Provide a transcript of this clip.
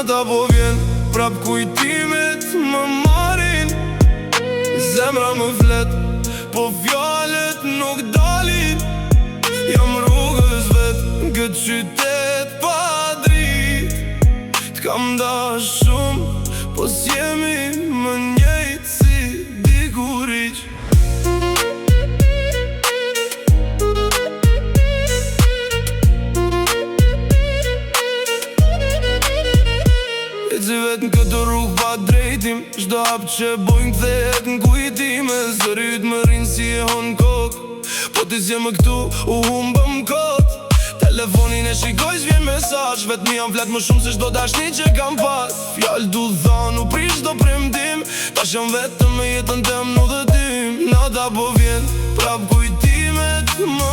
Nata po vjen, prap kujtimet më marin. Zemra më flet, po fjallet nuk dalin. Jam rrugës vet, në këtë qytet pa drit. T'kam dash shumë, po s'jemi më njejt si dikuriq. Eci vet në këtë rrug pa drejtim, çdo hap që bojnë kthehet në kujtime. Zërit më rinë si e hon kok, po ti s'je më këtu, u humbëm kot. Telefonin e shikoj s'vjen mesazh, vetëm jam flet më shumë se çdo dashni që kam pas. Fjallë du than, u prish do premtim, tash jam vetëm me jetën tem në udhëtim. Nata po vjen, prap kujtimet më